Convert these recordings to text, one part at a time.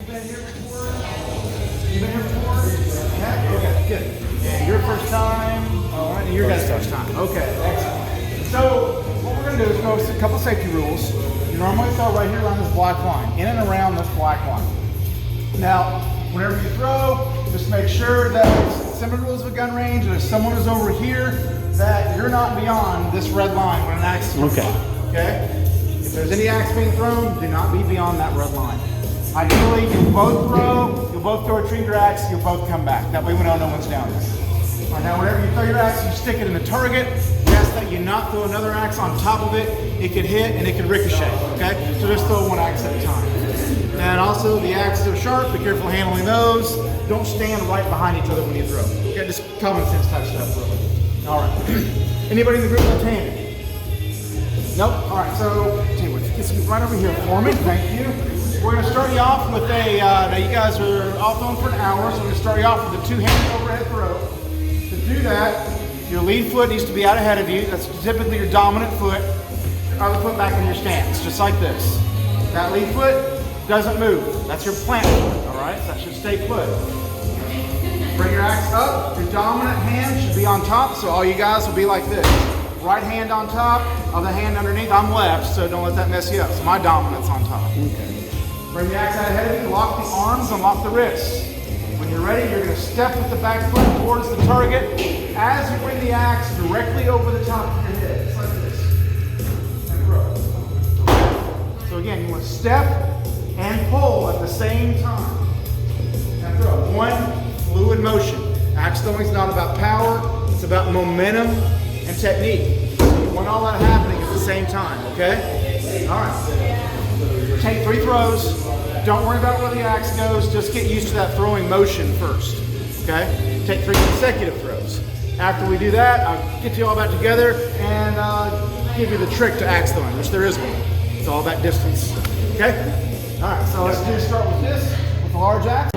been here before? You been here before? Yeah? Okay, good. Yeah, your first time. All right, your guys' first time. Okay, excellent. So what we're going to do is go over a couple safety rules. You normally throw right here around this black line, in and around this black line. Now, whenever you throw, just make sure that it's similar rules of gun range, and if someone is over here, that you're not beyond this red line when an axe is thrown. Okay? If there's any axe being thrown, do not be beyond that red line. Ideally, you'll both throw retrieve your axe, you'll both come back. That way we know no one's down there. All right, now whenever you throw your axe, you stick it in the target. We ask that you not throw another axe on top of it. It could hit and it could ricochet, okay? So just throw one axe at a time. And also, the axes are sharp, be careful handling those. Don't stand right behind each other when you throw. Okay, just common sense type stuff, really. All right. Anybody in the group left-handed? Nope. All right, so get right over here for me. Thank you. We're going to start you off with a, now you guys are all throwing for an hour, so we're going to start you off with a two-handed overhead throw. To do that, your lead foot needs to be out ahead of you. That's typically your dominant foot. Your other foot back in your stance, just like this. That lead foot doesn't move. That's your plant foot, all right? So that should stay put. Bring your axe up. Your dominant hand should be on top, so all you guys will be like this. Right hand on top, other hand underneath. I'm left, so don't let that mess you up. So my dominant's on top. Okay. Bring the axe out ahead of you, lock the arms and lock the wrists. When you're ready, you're going to step with the back foot towards the target as you bring the axe directly over the top of your head, just like this. And throw. Okay. So again, you want to step and pull at the same time. And throw. One fluid motion. Axe throwing is not about power, it's about momentum and technique. You want all that happening at the same time, okay? All right. Take 3 throws. Don't worry about where the axe goes. Just get used to that throwing motion first, okay? Take 3 consecutive throws. After we do that, I'll get you all back together and give you the trick to axe throwing, which there is one. It's all about distance, okay? All right, so let's start with this, with the large axe.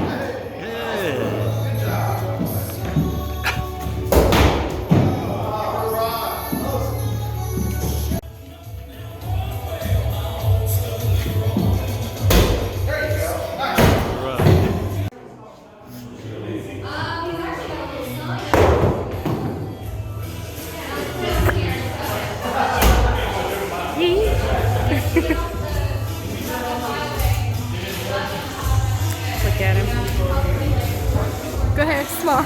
Look at him. Go ahead, smile.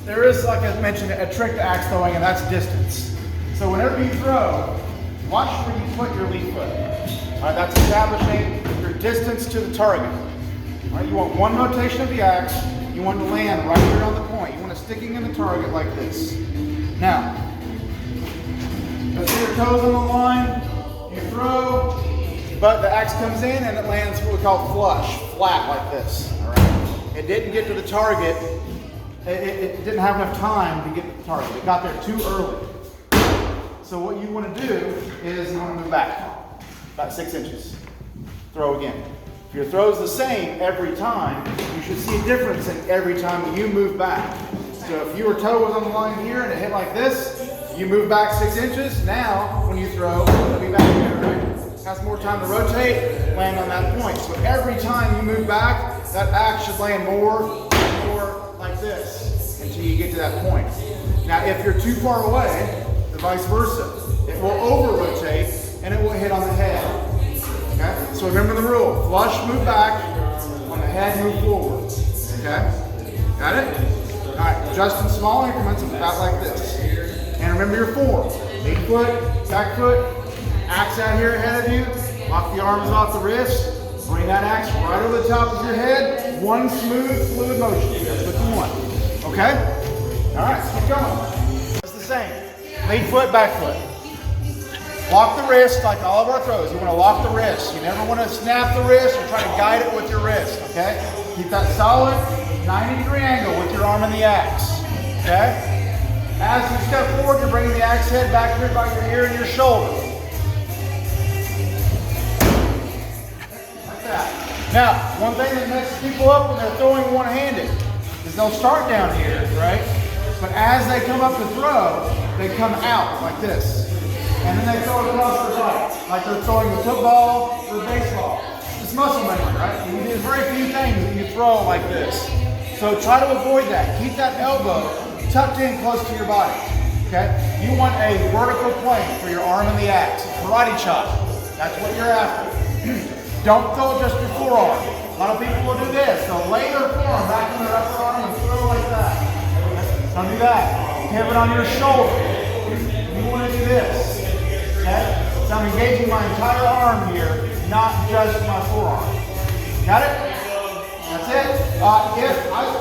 There is, like I mentioned, a trick to axe throwing, and that's distance. So whenever you throw, watch where you put your lead foot. All right, that's establishing your distance to the target. All right, you want one rotation of the axe. You want to land right here on the point. You want it sticking in the target like this. Now, let's see your toes on the line. You throw, but the axe comes in and it lands what we call flush, flat like this. All right. It didn't get to the target. It didn't have enough time to get to the target. It got there too early. So what you want to do is you want to move back about 6 inches. Throw again. If your throw is the same every time, you should see a difference in every time you move back. So if your toe was on the line here and it hit like this, you move back 6 inches. Now, when you throw, it'll be back here, right? Has more time to rotate, land on that point. So every time you move back, that axe should land more and more like this until you get to that point. Now, if you're too far away, the vice versa, it will over-rotate and it will hit on the head. Okay? So remember the rule. Flush, move back. On the head, move forward. Okay? Got it? All right, just in small increments, about like this. And remember your form. Lead foot, back foot, axe out here ahead of you. Lock the arms off the wrist. Bring that axe right over the top of your head. One smooth, fluid motion. That's what you want. Okay? All right, keep going. It's the same. Lead foot, back foot. Lock the wrist like all of our throws. You want to lock the wrist. You never want to snap the wrist or try to guide it with your wrist, okay? Keep that solid 90-degree angle with your arm and the axe, okay? As you step forward, you're bringing the axe head back here by your ear and your shoulder. Like that. Now, one thing that messes people up when they're throwing one-handed is they'll start down here, right? But as they come up to throw, they come out like this. And then they throw it across like they're throwing a football or baseball. It's muscle memory, right? There's very few things that you throw like this. So try to avoid that. Keep that elbow tucked in close to your body. Okay? You want a vertical plane for your arm and the axe. Karate chop. That's what you're after. Don't throw just your forearm. A lot of people will do this. They'll lay their forearm back on their upper arm and throw like that. Don't do that. Pivot on your shoulder. You want to do this. Okay? So I'm engaging my entire arm here, not just my forearm. Got it? That's it. If I